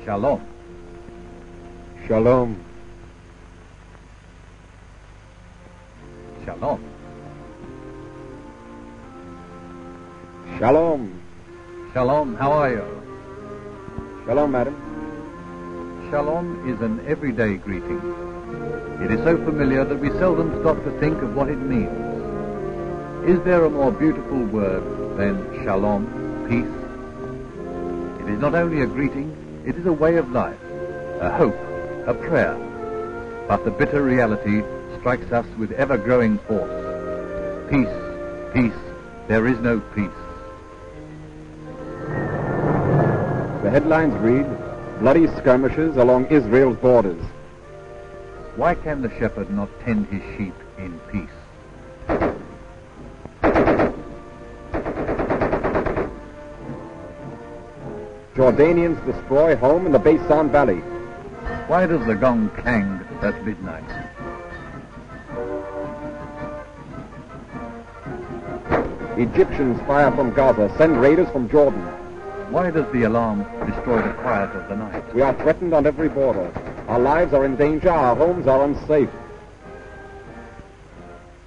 Shalom. Shalom. Shalom. Shalom. Shalom, how are you? Shalom, madam. Shalom is an everyday greeting. It is so familiar that we seldom stop to think of what it means. Is there a more beautiful word than shalom, peace? It is not only a greeting, it is a way of life, a hope, a prayer. But the bitter reality strikes us with ever-growing force. Peace, peace, there is no peace. The headlines read, bloody skirmishes along Israel's borders. Why can the shepherd not tend his sheep in peace? Jordanians destroy home in the Beisan Valley. Why does the gong clang at midnight? Egyptians fire from Gaza, send raiders from Jordan. Why does the alarm destroy the quiet of the night? We are threatened on every border. Our lives are in danger, our homes are unsafe.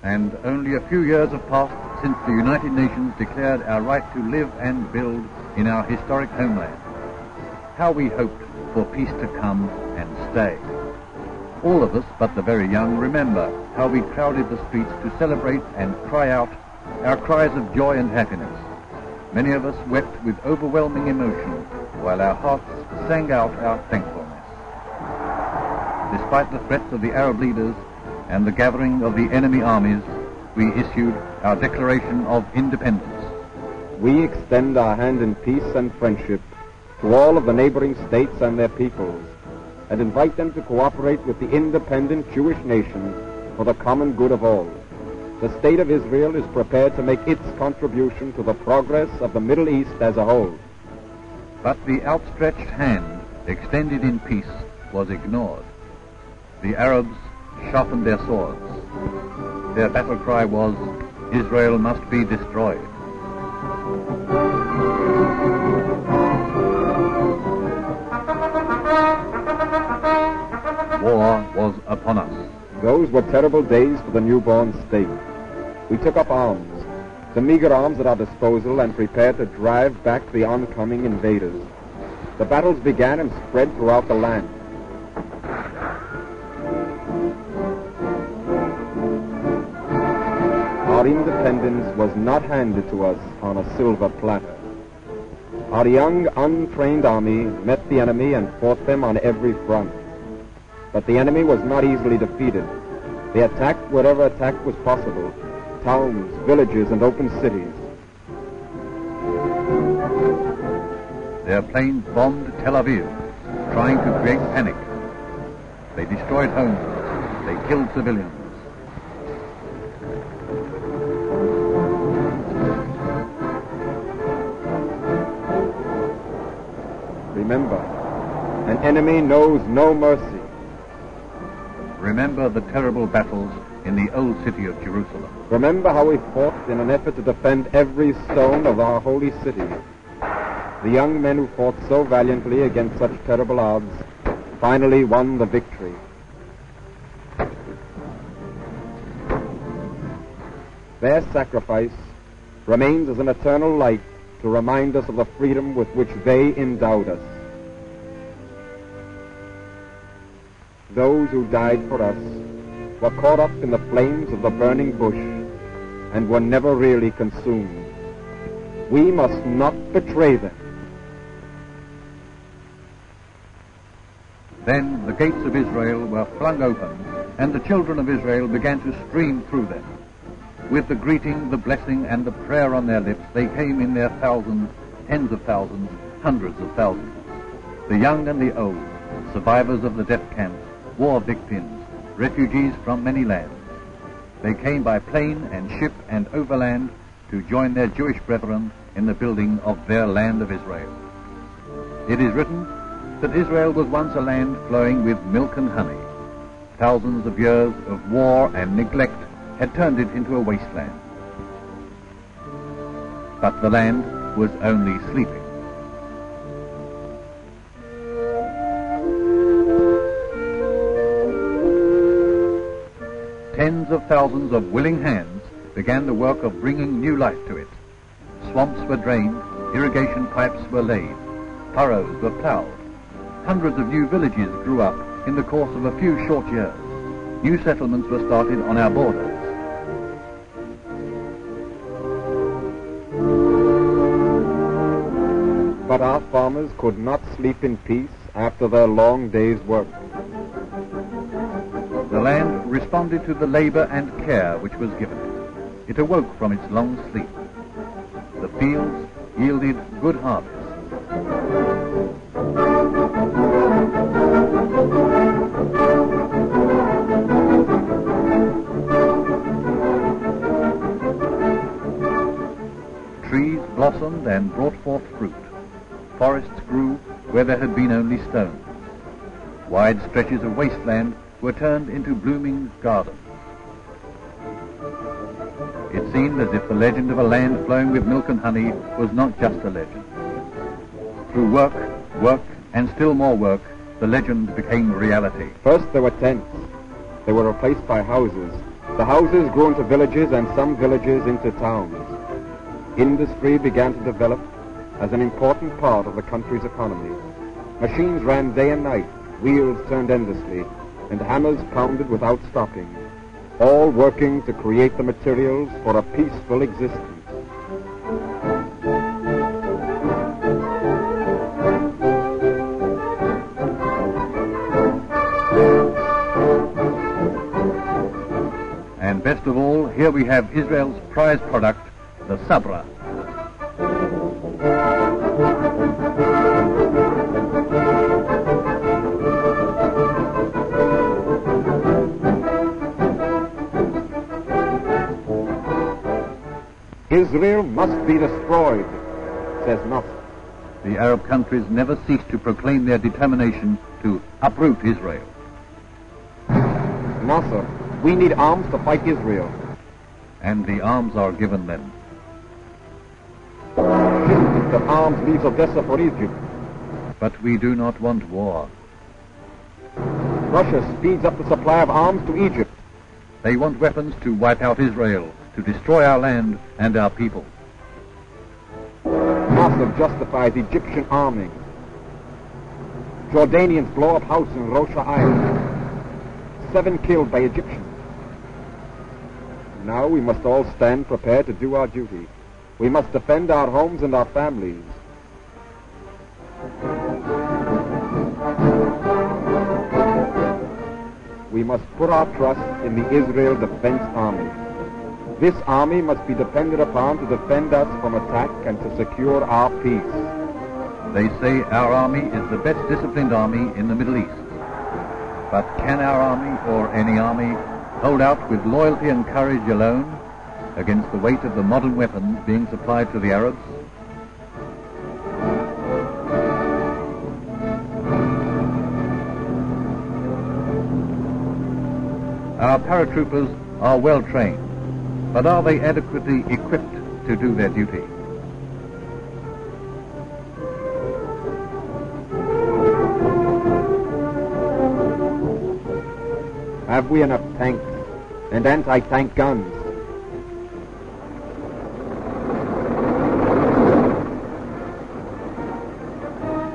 And only a few years have passed since the United Nations declared our right to live and build in our historic homeland. How we hoped for peace to come and stay. All of us, but the very young, remember how we crowded the streets to celebrate and cry out our cries of joy and happiness. Many of us wept with overwhelming emotion while our hearts sang out our thankfulness. Despite the threats of the Arab leaders and the gathering of the enemy armies, we issued our Declaration of Independence. We extend our hand in peace and friendship to all of the neighboring states and their peoples, and invite them to cooperate with the independent Jewish nation for the common good of all. The state of Israel is prepared to make its contribution to the progress of the Middle East as a whole. But the outstretched hand extended in peace was ignored. The Arabs sharpened their swords. Their battle cry was, Israel must be destroyed. War was upon us. Those were terrible days for the newborn state. We took up arms, the meager arms at our disposal, and prepared to drive back the oncoming invaders. The battles began and spread throughout the land. Our independence was not handed to us on a silver platter. Our young, untrained army met the enemy and fought them on every front. But the enemy was not easily defeated. They attacked wherever attack was possible, towns, villages, and open cities. Their planes bombed Tel Aviv, trying to create panic. They destroyed homes. They killed civilians. Remember, an enemy knows no mercy. Remember the terrible battles in the old city of Jerusalem. Remember how we fought in an effort to defend every stone of our holy city. The young men who fought so valiantly against such terrible odds finally won the victory. Their sacrifice remains as an eternal light to remind us of the freedom with which they endowed us. Those who died for us were caught up in the flames of the burning bush and were never really consumed. We must not betray them. Then the gates of Israel were flung open, and the children of Israel began to stream through them. With the greeting, the blessing, and the prayer on their lips, they came in their thousands, tens of thousands, hundreds of thousands. The young and the old, survivors of the death camps, war victims, refugees from many lands. They came by plane and ship and overland to join their Jewish brethren in the building of their land of Israel. It is written that Israel was once a land flowing with milk and honey. Thousands of years of war and neglect had turned it into a wasteland. But the land was only sleeping. tens of thousands of willing hands began the work of bringing new life to it. Swamps were drained, irrigation pipes were laid, furrows were ploughed. Hundreds of new villages grew up in the course of a few short years. New settlements were started on our borders. But our farmers could not sleep in peace after their long day's work. The land responded to the labour and care which was given it. It awoke from its long sleep. The fields yielded good harvests. Trees blossomed and brought forth fruit. Forests grew where there had been only stones. Wide stretches of wasteland were turned into blooming gardens. It seemed as if the legend of a land flowing with milk and honey was not just a legend. Through work, and still more work, the legend became reality. First there were tents. They were replaced by houses. The houses grew into villages and some villages into towns. Industry began to develop as an important part of the country's economy. Machines ran day and night, wheels turned endlessly, and hammers pounded without stopping, all working to create the materials for a peaceful existence. And best of all, here we have Israel's prize product, the sabra. Israel must be destroyed, says נחוץ. The Arab countries never cease to proclaim their determination to uproot Israel. Nasser, we need arms to fight Israel. And the arms are given them. The arms leaves Odessa for Egypt. But we do not want war. Russia speeds up the supply of arms to Egypt. They want weapons to wipe out Israel, to destroy our land and our people. Nasser justifies Egyptian arming. Jordanians blow up house in Rosh Hashanah. 7 killed by Egyptians. Now we must all stand prepared to do our duty. We must defend our homes and our families. We must put our trust in the Israel Defense Army. This army must be depended upon to defend us from attack and to secure our peace. They say our army is the best disciplined army in the Middle East. But can our army, or any army, hold out with loyalty and courage alone against the weight of the modern weapons being supplied to the Arabs? Our paratroopers are well trained, but are they adequately equipped to do their duty? Have we enough tanks and anti-tank guns?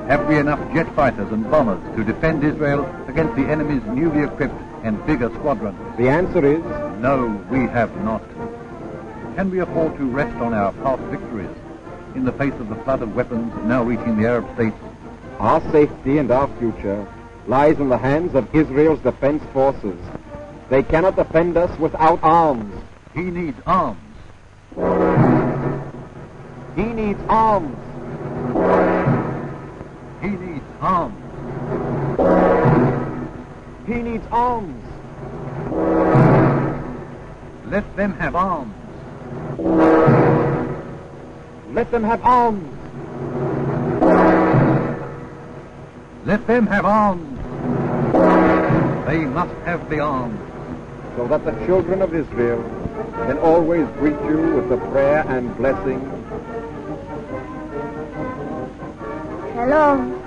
Have we enough jet fighters and bombers to defend Israel against the enemy's newly equipped and bigger squadrons? The answer is no, we have not. Can we afford to rest on our past victories in the face of the flood of weapons now reaching the Arab states? our safety and our future lies in the hands of Israel's defense forces. They cannot defend us without arms. He needs arms. He needs arms. He needs arms. He needs arms. Let them have arms. Let them have arms. Let them have arms. They must have the arms. So that the children of Israel can always greet you with the prayer and blessing. Shalom.